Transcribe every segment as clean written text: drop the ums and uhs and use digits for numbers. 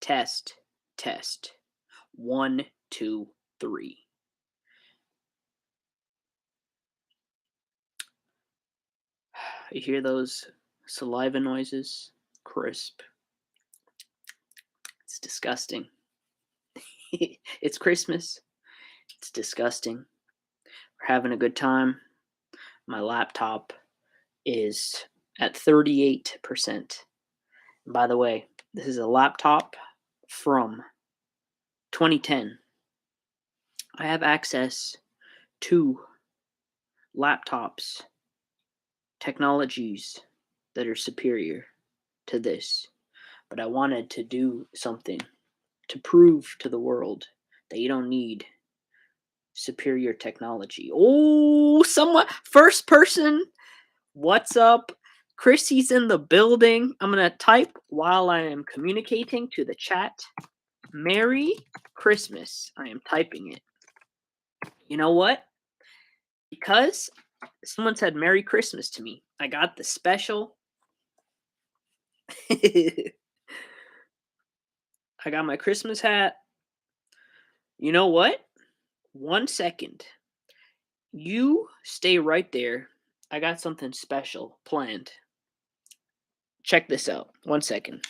Test, test. 1, 2, 3. You hear those saliva noises? Crisp. It's disgusting. It's Christmas. It's disgusting. We're having a good time. My laptop is at 38%. By the way, this is a laptop from 2010. I have access to laptops, technologies that are superior to this, but I wanted to do something to prove to the world that you don't need superior technology. Oh, someone, first person, what's up? Chrissy's in the building. I'm going to type while I am communicating to the chat. Merry Christmas. I am typing it. You know what? Because someone said Merry Christmas to me, I got the special. I got my Christmas hat. You know what? 1 second. You stay right there. I got something special planned. Check this out. 1 second.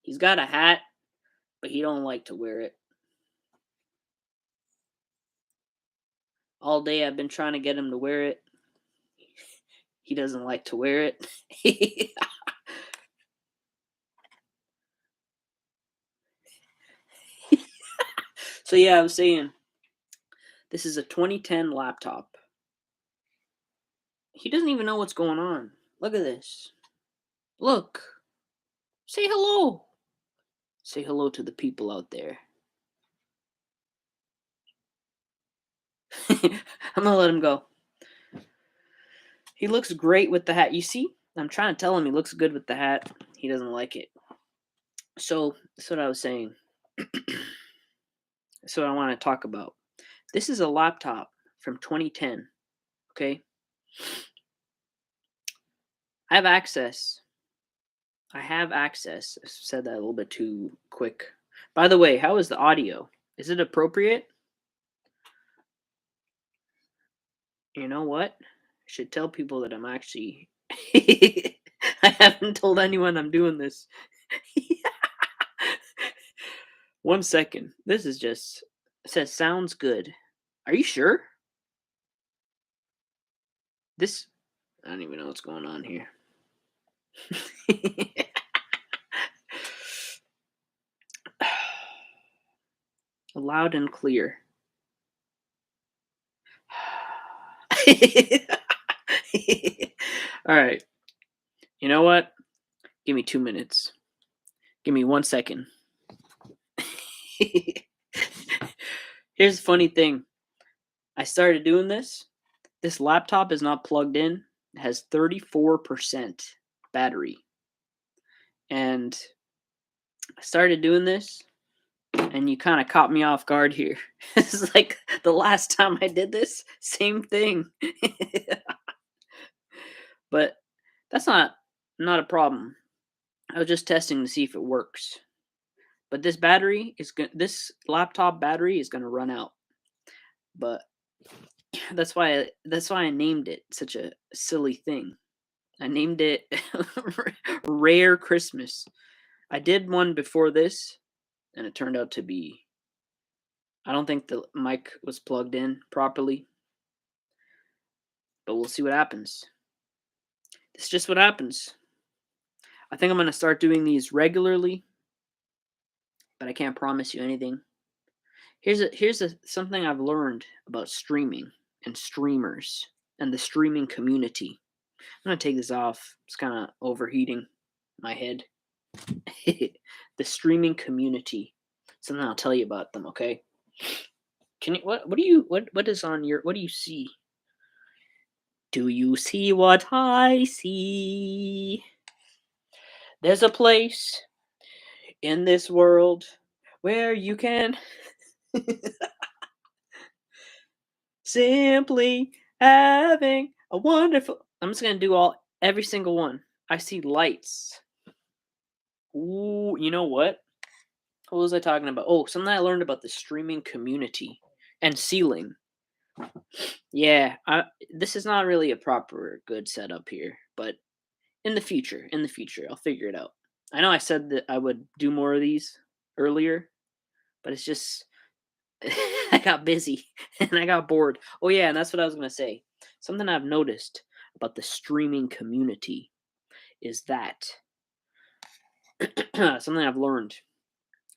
He's got a hat, but he don't like to wear it. All day I've been trying to get him to wear it. He doesn't like to wear it. So yeah, I was saying, this is a 2010 laptop. He doesn't even know what's going on. Look at this. Look. Say hello. Say hello to the people out there. I'm gonna let him go. He looks great with the hat. You see? I'm trying to tell him he looks good with the hat. He doesn't like it. So that's what I was saying. That's what I want to talk about. This is a laptop from 2010. Okay. I have access. I said that a little bit too quick. By the way, how is the audio? Is it appropriate? You know what? I should tell people that I'm actually. I haven't told anyone I'm doing this. 1 second. This is just. It says sounds good. Are you sure? This. I don't even know what's going on here. Loud and clear. All right. You know what? Give me 2 minutes. Give me 1 second. Here's the funny thing. I started doing this. This laptop is not plugged in. It has 34% battery. And I started doing this, and you kind of caught me off guard here. This is like the last time I did this. Same thing. But that's not a problem. I was just testing to see if it works. But this laptop battery is gonna run out. But that's why I named it such a silly thing. I named it Rare Christmas. I did one before this, and it turned out to be. I don't think the mic was plugged in properly, but we'll see what happens. It's just what happens. I think I'm gonna start doing these regularly, but I can't promise you anything. Here's something I've learned about streaming and streamers and the streaming community. I'm gonna take this off. It's kind of overheating my head. The streaming community. Something I'll tell you about them. Okay. Can you what is on your what do you see? Do you see what I see? There's a place in this world where you can simply having a wonderful. I'm just gonna do every single one. I see lights. Ooh, you know what? What was I talking about? Oh, something I learned about the streaming community and ceiling. Yeah, this is not really a proper good setup here, but in the future, I'll figure it out. I know I said that I would do more of these earlier, but it's just I got busy and I got bored. Oh yeah, and that's what I was gonna say. Something I've noticed about the streaming community is that something I've learned,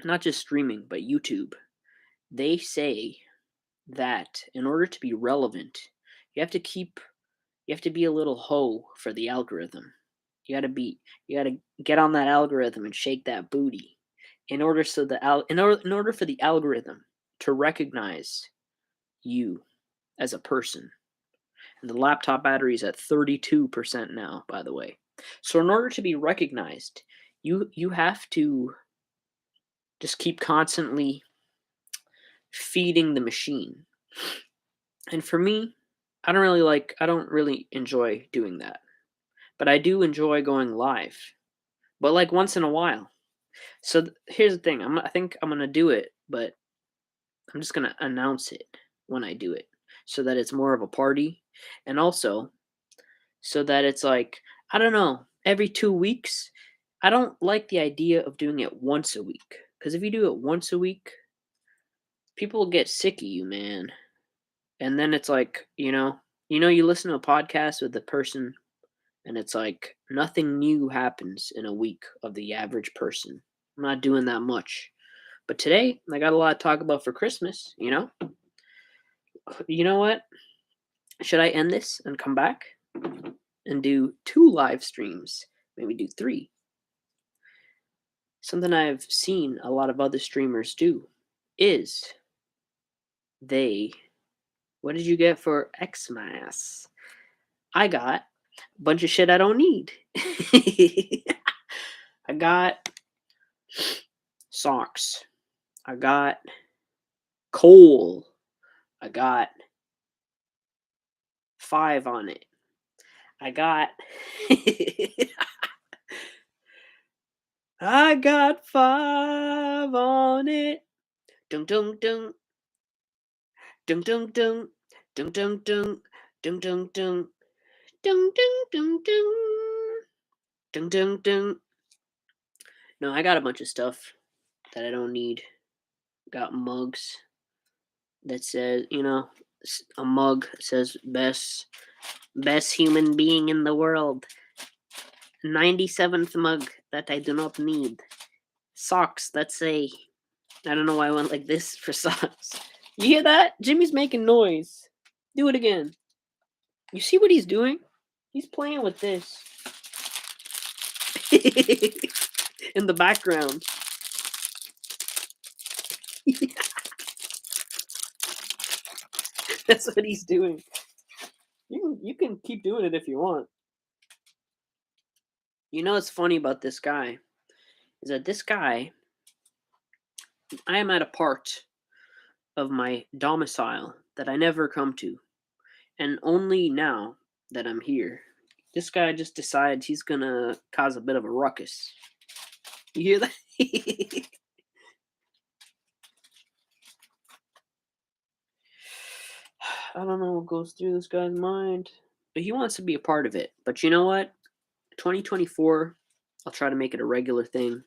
not just streaming, but YouTube. They say that in order to be relevant, you have to keep you have to be a little hoe for the algorithm. You gotta get on that algorithm and shake that booty in order in order for the algorithm to recognize you as a person. And the laptop battery is at 32% now, by the way. So in order to be recognized, you have to just keep constantly feeding the machine. And for me, I don't really enjoy doing that. But I do enjoy going live. But like once in a while. So here's the thing. I think I'm going to do it, but I'm just going to announce it when I do it so that it's more of a party and also so that it's like, I don't know, every 2 weeks. I don't like the idea of doing it once a week because if you do it once a week, people will get sick of you, man. And then it's like, you listen to a podcast with the person and it's like nothing new happens in a week of the average person. I'm not doing that much. But today, I got a lot to talk about for Christmas, you know? You know what? Should I end this and come back and do 2 live streams? Maybe do 3. Something I've seen a lot of other streamers do is they what did you get for Xmas? I got a bunch of shit I don't need. I got socks. I got coal. I got 5 on it. I got I got 5 on it. Dun dun dun. Dun dun dun. Dun dun dun. Dun dun dun. Dun dun dun dun. Dun dun dun. No, I got a bunch of stuff that I don't need. Got mugs that says, a mug says best human being in the world. 97th mug that I do not need. Socks that say, I don't know why I went like this for socks. You hear that? Jimmy's making noise. Do it again. You see what he's doing? He's playing with this. In the background. That's what he's doing. You can keep doing it if you want. You know what's funny about this guy is that this guy, I am at a part of my domicile that I never come to, and only now that I'm here, this guy just decides he's gonna cause a bit of a ruckus. You hear that? I don't know what goes through this guy's mind, but he wants to be a part of it. But you know what? 2024, I'll try to make it a regular thing.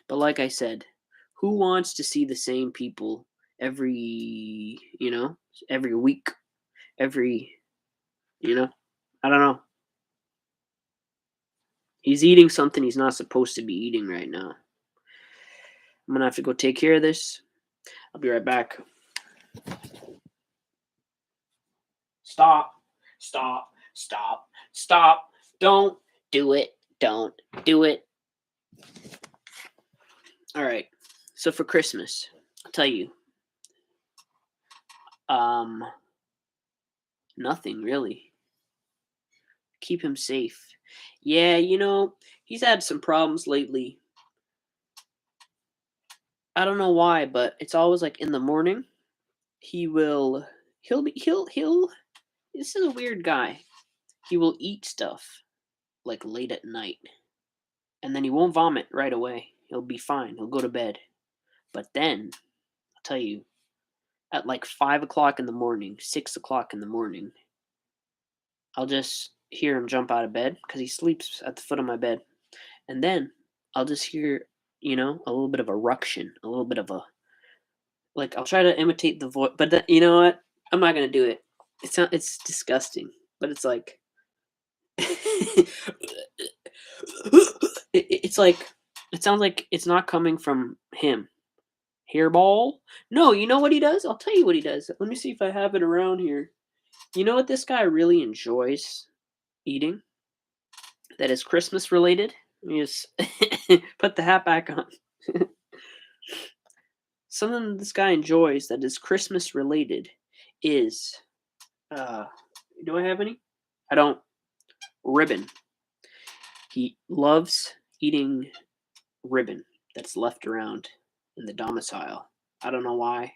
But like I said, who wants to see the same people every week, every, I don't know. He's eating something he's not supposed to be eating right now. I'm gonna have to go take care of this. I'll be right back. Stop. Stop. Stop. Stop. Don't do it. Don't do it. All right. So for Christmas, I'll tell you, Um, Nothing really. Keep him safe. Yeah, he's had some problems lately. I don't know why, but it's always like in the morning. He will he'll this is a weird guy. He will eat stuff like late at night, and then he won't vomit right away. He'll be fine. He'll go to bed. But then, I'll tell you, at like 5 o'clock in the morning, 6 o'clock in the morning, I'll just hear him jump out of bed because he sleeps at the foot of my bed. And then I'll just hear, a little bit of a ruction, a little bit of a, like, I'll try to imitate the voice, but you know what? I'm not going to do it. It's disgusting, but it's like, it's like, it sounds like it's not coming from him. Hairball? No, you know what he does? I'll tell you what he does. Let me see if I have it around here. You know what this guy really enjoys eating that is Christmas related? Let me just put the hat back on. Something this guy enjoys that is Christmas related is do I have any? I don't. Ribbon. He loves eating ribbon that's left around in the domicile. I don't know why.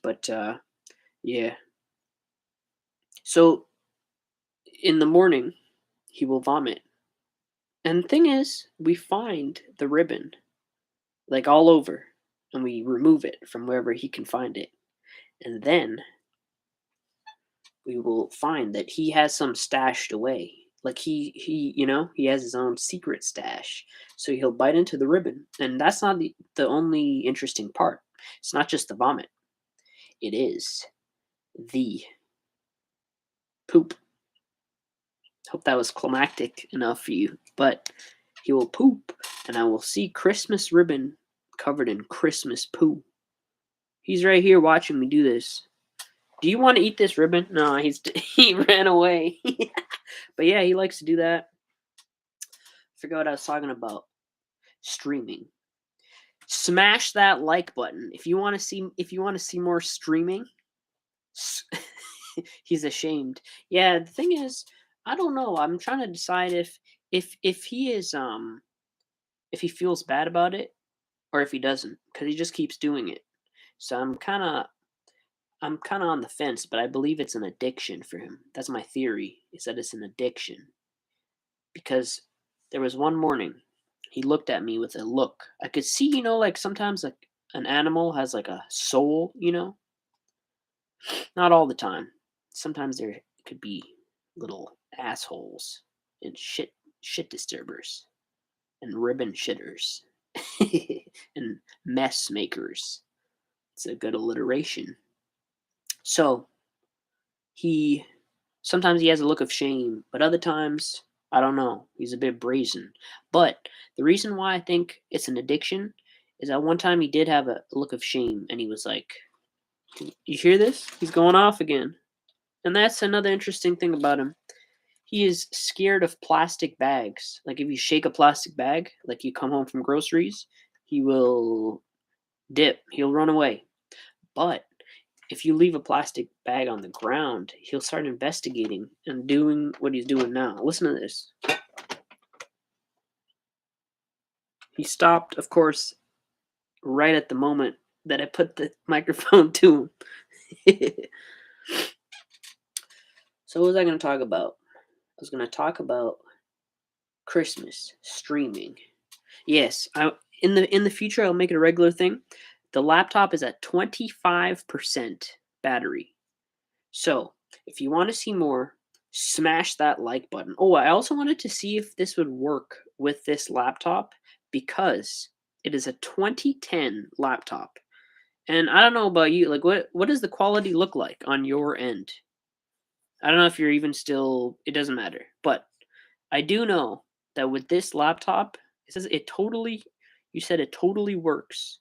But yeah. So in the morning he will vomit. And the thing is, we find the ribbon like all over and we remove it from wherever he can find it. And then we will find that he has some stashed away. Like he has his own secret stash. So he'll bite into the ribbon. And that's not the only interesting part. It's not just the vomit. It is the poop. Hope that was climactic enough for you. But he will poop, and I will see Christmas ribbon covered in Christmas poo. He's right here watching me do this. Do you want to eat this ribbon? No, he ran away. But yeah, he likes to do that. Forgot what I was talking about. Streaming. Smash that like button if you want to see more streaming. He's ashamed. Yeah, the thing is, I don't know. I'm trying to decide if he is if he feels bad about it or if he doesn't, because he just keeps doing it. So I'm kind of on the fence, but I believe it's an addiction for him. That's my theory. Is that it's an addiction because there was one morning he looked at me with a look. I could see, like sometimes like an animal has like a soul. Not all the time. Sometimes there could be little assholes and shit disturbers and ribbon shitters and mess makers. It's a good alliteration. So he sometimes he has a look of shame, but other times I don't know. He's a bit brazen. But the reason why I think it's an addiction is that one time he did have a look of shame and he was like, "You hear this? He's going off again." And that's another interesting thing about him. He is scared of plastic bags. Like if you shake a plastic bag, like you come home from groceries, he will dip. He'll run away. But if you leave a plastic bag on the ground, he'll start investigating and doing what he's doing now. Listen to this. He stopped, of course, right at the moment that I put the microphone to him. So what was I going to talk about? I was going to talk about Christmas streaming. Yes, in the future I'll make it a regular thing. The laptop is at 25% battery. So, if you want to see more, smash that like button. Oh, I also wanted to see if this would work with this laptop because it is a 2010 laptop. And I don't know about you, like what does the quality look like on your end? I don't know if you're even still it doesn't matter. But I do know that with this laptop, it says you said it totally works.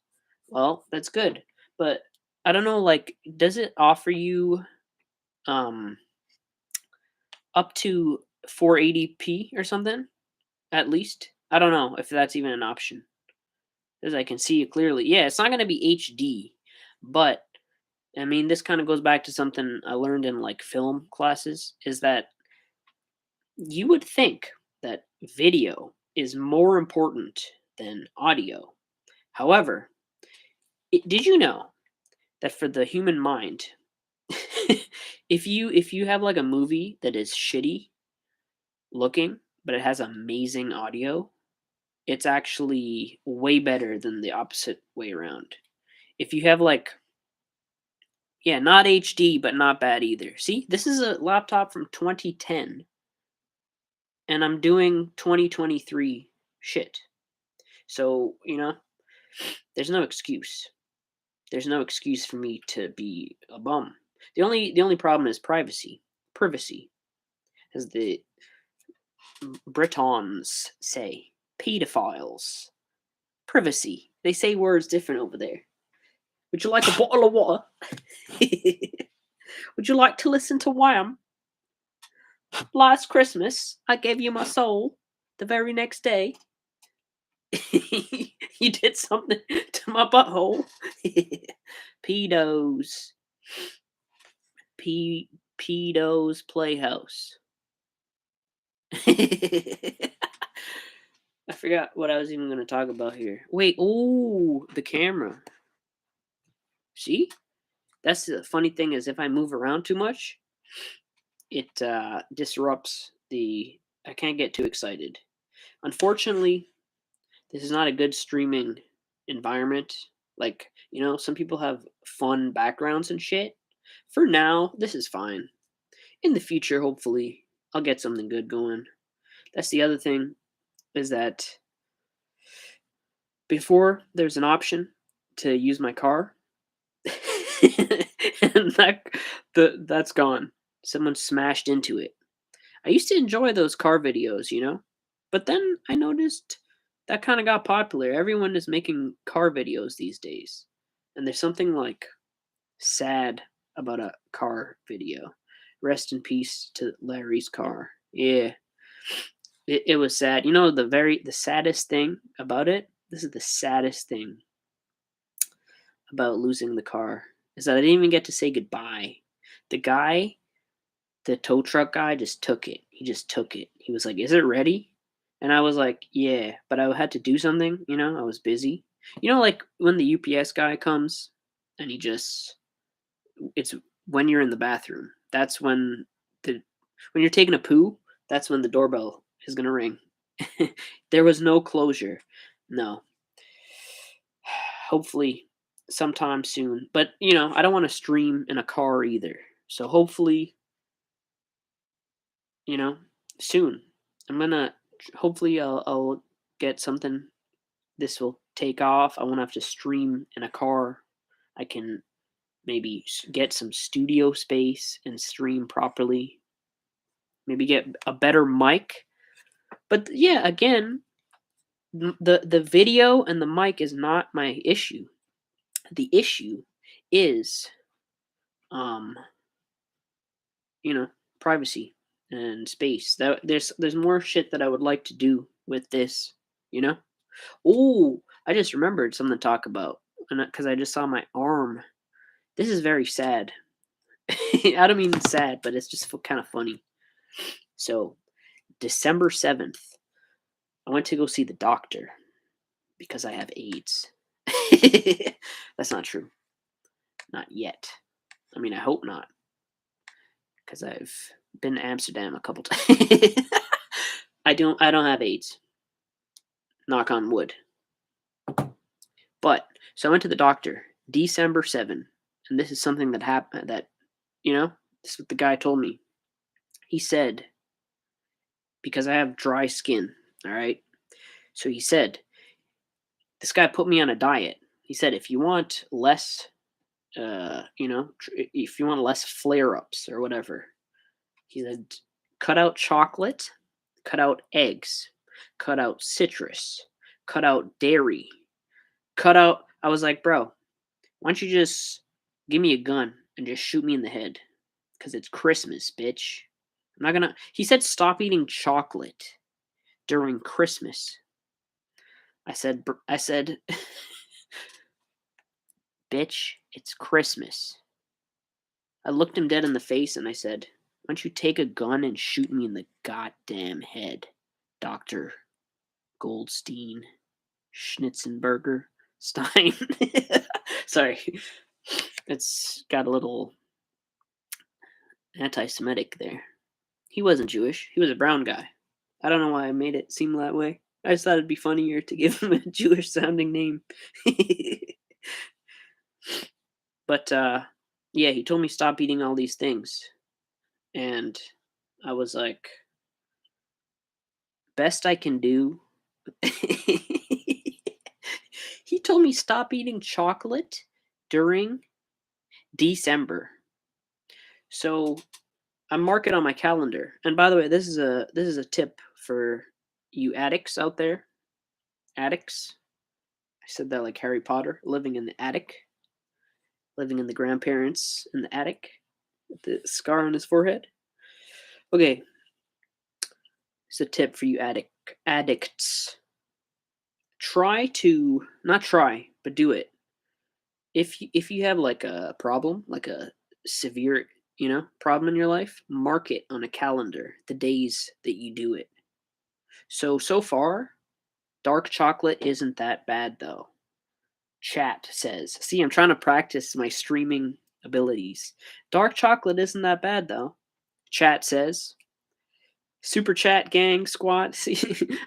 Well, that's good. But I don't know, like, does it offer you um up to 480p or something? At least? I don't know if that's even an option. As I can see it clearly. Yeah, it's not gonna be HD, but I mean, this kind of goes back to something I learned in like film classes, is that you would think that video is more important than audio. However, did you know that for the human mind, if you have like a movie that is shitty looking but it has amazing audio, it's actually way better than the opposite way around. If you have like, yeah, not HD but not bad either. See, this is a laptop from 2010 and I'm doing 2023 shit. So, there's no excuse. There's no excuse for me to be a bum. The only problem is privacy. Privacy, as the Britons say. Pedophiles. Privacy. They say words different over there. Would you like a bottle of water? Would you like to listen to Wham? Last Christmas, I gave you my soul. The very next day, you did something to my butthole. Pedos. Pedos Playhouse. I forgot what I was even going to talk about here. Wait, oh, the camera. See? That's the funny thing, is if I move around too much, it disrupts the... I can't get too excited. Unfortunately, this is not a good streaming environment. Like, some people have fun backgrounds and shit. For now, this is fine. In the future, hopefully, I'll get something good going. That's the other thing, is that before there's an option to use my car, and that's gone. Someone smashed into it. I used to enjoy those car videos, but then I noticed that kind of got popular. Everyone is making car videos these days, and there's something like sad about a car video. Rest in peace to Larry's car. Yeah, it was sad. The saddest thing about it. This is the saddest thing about losing the car, is that I didn't even get to say goodbye. The guy, the tow truck guy, just took it. He just took it. He was like, "Is it ready?" And I was like, "Yeah," but I had to do something. I was busy. Like when the UPS guy comes and it's when you're in the bathroom. That's when you're taking a poo. That's when the doorbell is gonna ring. There was no closure. No. Hopefully sometime soon. But, I don't want to stream in a car either. So hopefully, you know, soon. I'm gonna hopefully I'll get something. This will take off. I won't have to stream in a car. I can maybe get some studio space and stream properly. Maybe get a better mic. But yeah, again, the video and the mic is not my issue. The issue is um privacy and space. That there's more shit that I would like to do with this, you know? Oh, I just remembered something to talk about, and because I just saw my arm. This is very sad. I don't mean sad, but it's just kind of funny. So, December 7th, I went to go see the doctor because I have AIDS. That's not true. Not yet. I mean, I hope not, because I've been to Amsterdam a couple times. I don't have AIDS. Knock on wood. But so I went to the doctor December 7th, and this is something that happened that this is what the guy told me. He said, because I have dry skin, all right? So he said, this guy put me on a diet. He said, if you want less, if you want less flare-ups or whatever, he said, cut out chocolate, cut out eggs, cut out citrus, cut out dairy, cut out. I was like, bro, why don't you just give me a gun and just shoot me in the head? Because it's Christmas, bitch. I'm not gonna. He said, stop eating chocolate during Christmas. I said, bitch, it's Christmas. I looked him dead in the face and I said, "Why don't you take a gun and shoot me in the goddamn head, Dr. Goldstein, Schnitzenberger, Stein." Sorry. It's got a little anti-Semitic there. He wasn't Jewish. He was a brown guy. I don't know why I made it seem that way. I just thought it'd be funnier to give him a Jewish sounding name. But yeah, he told me stop eating all these things. And I was like, best I can do. He told me stop eating chocolate during December. So I mark it on my calendar. And by the way, this is a tip for you addicts out there. Addicts. I said that like Harry Potter, living in the attic, living in the grandparents in the attic with the scar on his forehead. Okay, it's a tip for you addicts. Try to not try, but do it. If you have like a problem, like a severe, problem in your life, mark it on a calendar the days that you do it. So far, dark chocolate isn't that bad though. Chat says, "See, I'm trying to practice my streaming abilities. Dark chocolate isn't that bad though." Chat says, "Super chat gang squad." See,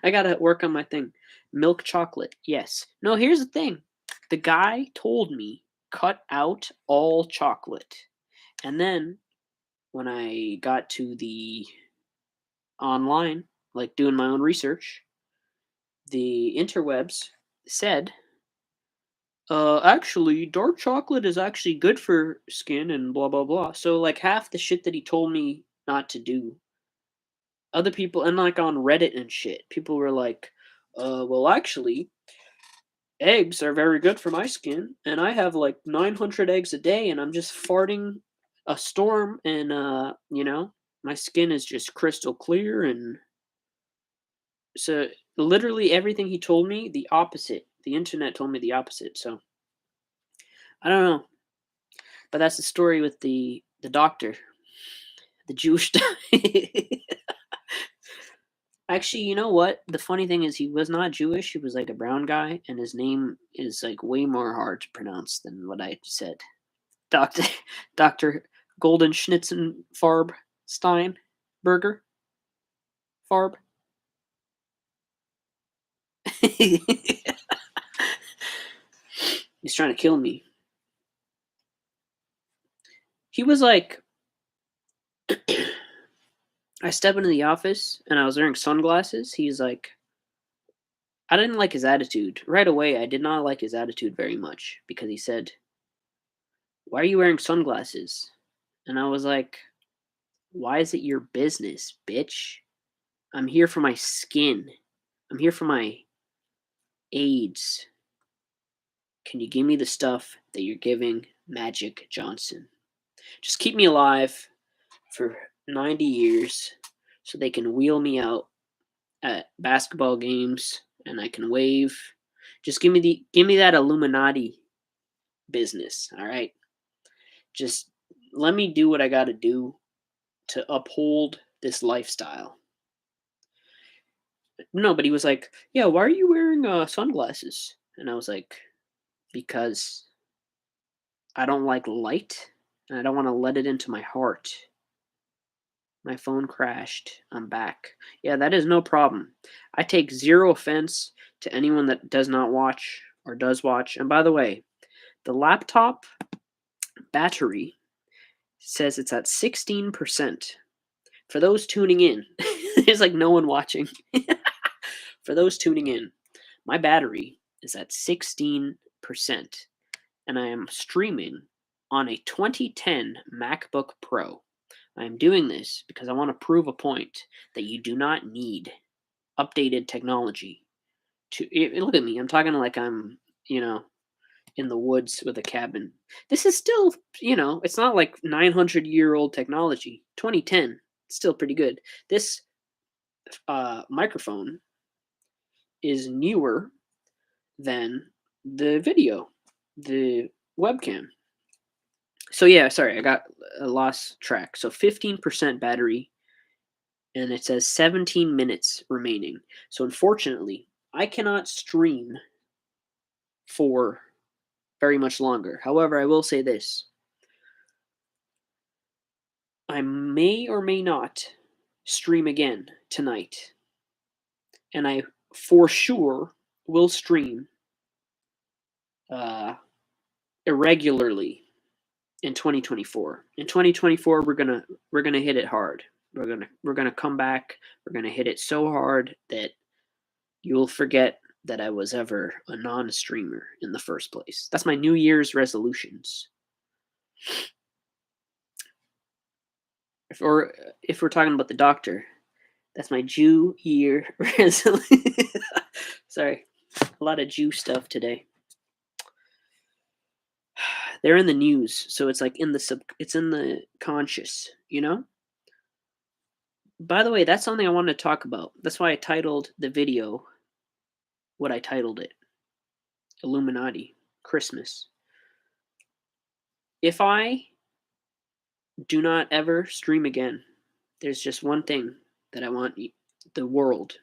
I gotta work on my thing. Milk chocolate, yes. No, here's the thing. The guy told me cut out all chocolate, and then when I got to the online, like doing my own research, the interwebs said, actually, dark chocolate is actually good for skin and blah blah blah. So like half the shit that he told me not to do, other people and like on Reddit and shit, people were like, well actually, eggs are very good for my skin, and I have like 900 eggs a day, and I'm just farting a storm, and my skin is just crystal clear, and so literally everything he told me, the opposite. The internet told me the opposite. So I don't know. But that's the story with the doctor, the Jewish Actually, you know what? The funny thing is he was not Jewish, he was like a brown guy, and his name is like way more hard to pronounce than what I said. Doctor Dr. Golden Schnitzen Farb Stein Burger Farb. He's trying to kill me. He was like I step into the office and I was wearing sunglasses. He's like, I didn't like his attitude. Right away, I did not like his attitude very much because he said, "Why are you wearing sunglasses?" And I was like, "Why is it your business, bitch? I'm here for my skin. I'm here for my AIDS. Can you give me the stuff that you're giving Magic Johnson? Just keep me alive for 90 years so they can wheel me out at basketball games and I can wave. Just give me that illuminati business, all right? Just let me do what I got to do to uphold this lifestyle." No, but he was like, "Yeah, why are you wearing sunglasses?" And I was like, "Because I don't like light and I don't want to let it into my heart." My phone crashed. I'm back. Yeah, that is no problem. I take zero offense to anyone that does not watch or does watch. And by the way, the laptop battery says it's at 16%. For those tuning in, there's like no one watching. For those tuning in, my battery is at 16%, and I am streaming on a 2010 MacBook Pro. I am doing this because I want to prove a point that you do not need updated technology to look at me. I'm talking like I'm, in the woods with a cabin. This is still, it's not like 900-year-old technology. 2010, still pretty good. This microphone is newer than the video, the webcam. So yeah, sorry, I got lost track. So 15% battery, and it says 17 minutes remaining. So unfortunately, I cannot stream for very much longer. However, I will say this. I may or may not stream again tonight. And I for sure will stream uh, irregularly in 2024. In 2024, we're gonna hit it hard. We're gonna come back. We're gonna hit it so hard that you'll forget that I was ever a non-streamer in the first place. That's my New Year's resolutions. If we're talking about the doctor, that's my Jew year resolution. Sorry, a lot of Jew stuff today. They're in the news, so it's like it's in the conscious, you know? By the way, that's something I wanted to talk about. That's why I titled the video what I titled it. Illuminati, Christmas. If I do not ever stream again, there's just one thing that I want the world,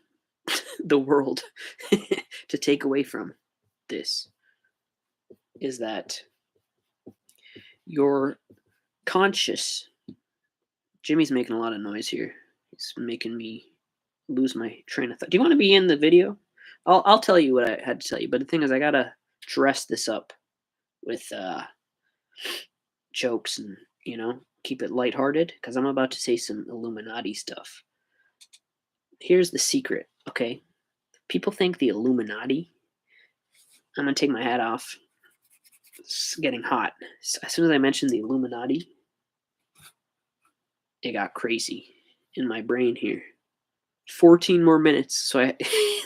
the world to take away from this is that your conscious. Jimmy's making a lot of noise here. He's making me lose my train of thought. Do you want to be in the video? I'll tell you what I had to tell you, but the thing is I gotta dress this up with jokes and keep it lighthearted because I'm about to say some Illuminati stuff. Here's the secret, okay? People think the Illuminati. I'm gonna take my hat off. It's getting hot. As soon as I mentioned the Illuminati, it got crazy in my brain here. 14 more minutes. So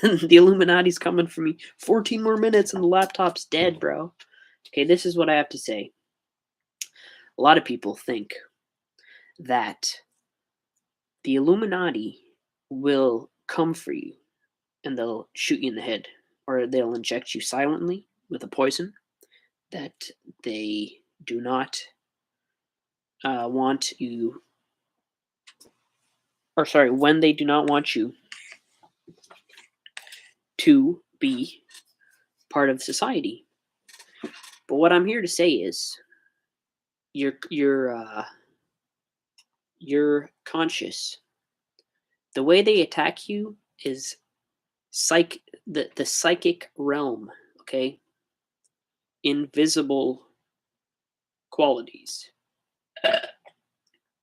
the Illuminati's coming for me. 14 more minutes and the laptop's dead, bro. Okay, this is what I have to say. A lot of people think that the Illuminati will come for you and they'll shoot you in the head or they'll inject you silently with a poison that they do not want you, or sorry, when they do not want you to be part of society. But what I'm here to say is you're conscious. The way they attack you is the psychic realm, okay? Invisible qualities.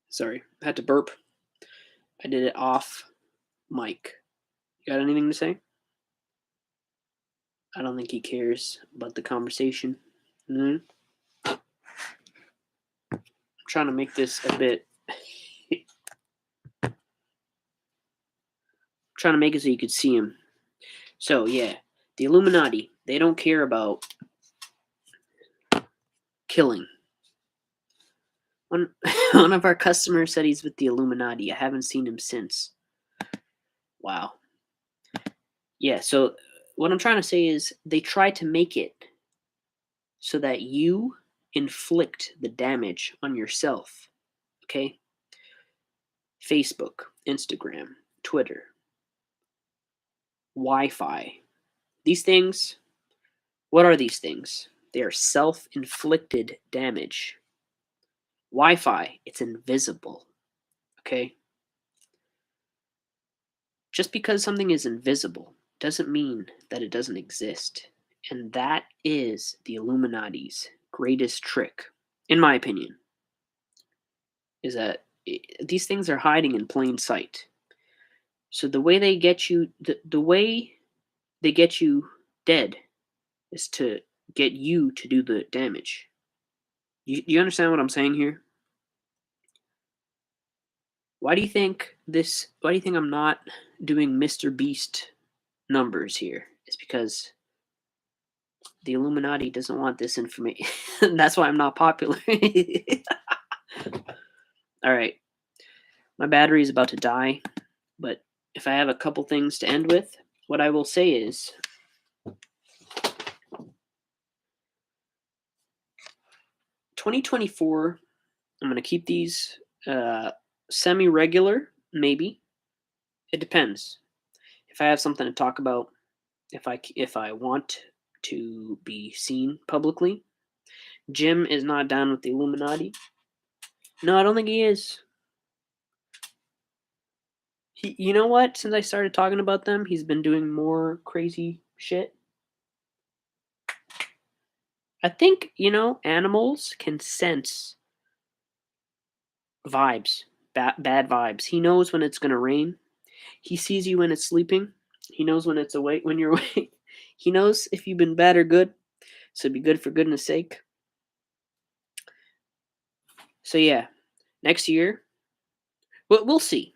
Sorry, I had to burp. I did it off mic. You got anything to say? I don't think he cares about the conversation. I'm trying to make this a bit. Trying to make it so you could see him. So yeah, the Illuminati, they don't care about killing. One of our customers said he's with the Illuminati. I haven't seen him since. Wow. Yeah, so what I'm trying to say is they try to make it so that you inflict the damage on yourself. Okay? Facebook, Instagram, Twitter, Wi-Fi. These things, what are these things? They are self-inflicted damage. Wi-Fi, it's invisible. Okay? Just because something is invisible doesn't mean that it doesn't exist. And that is the Illuminati's greatest trick, in my opinion, is that these things are hiding in plain sight. So the way they get you, the way they get you dead is to get you to do the damage. You understand what I'm saying here? Why do you think I'm not doing Mr. Beast numbers here? It's because the Illuminati doesn't want this information. That's why I'm not popular. All right. My battery is about to die, but if I have a couple things to end with, what I will say is 2024, I'm gonna keep these semi-regular, maybe. It depends. If I have something to talk about, if I want to be seen publicly. Jim is not down with the Illuminati. No, I don't think he is. You know what? Since I started talking about them, he's been doing more crazy shit. I think, animals can sense vibes, bad vibes. He knows when it's going to rain. He sees you when it's sleeping. He knows when it's awake, when you're awake. He knows if you've been bad or good. So be good for goodness sake. So yeah, next year, we'll see.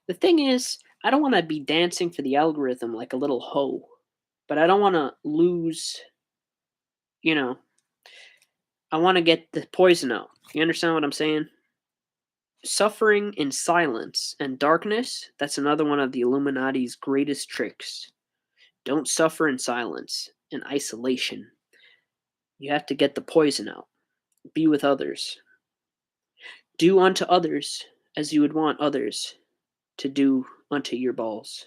The thing is, I don't want to be dancing for the algorithm like a little hoe, but I don't want to lose, you know, I want to get the poison out. You understand what I'm saying? Suffering in silence and darkness, that's another one of the Illuminati's greatest tricks. Don't suffer in silence, in isolation. You have to get the poison out. Be with others. Do unto others as you would want others to do unto your balls.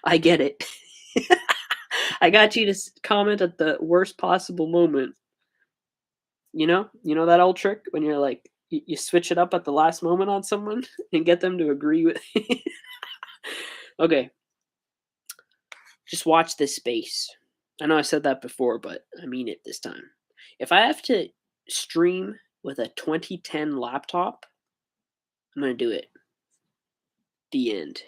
I get it. I got you to comment at the worst possible moment. You know that old trick when you're like you switch it up at the last moment on someone and get them to agree with. Okay, just watch this space. I know I said that before, but I mean it this time. If I have to stream with a 2010 laptop, I'm gonna do it. The end.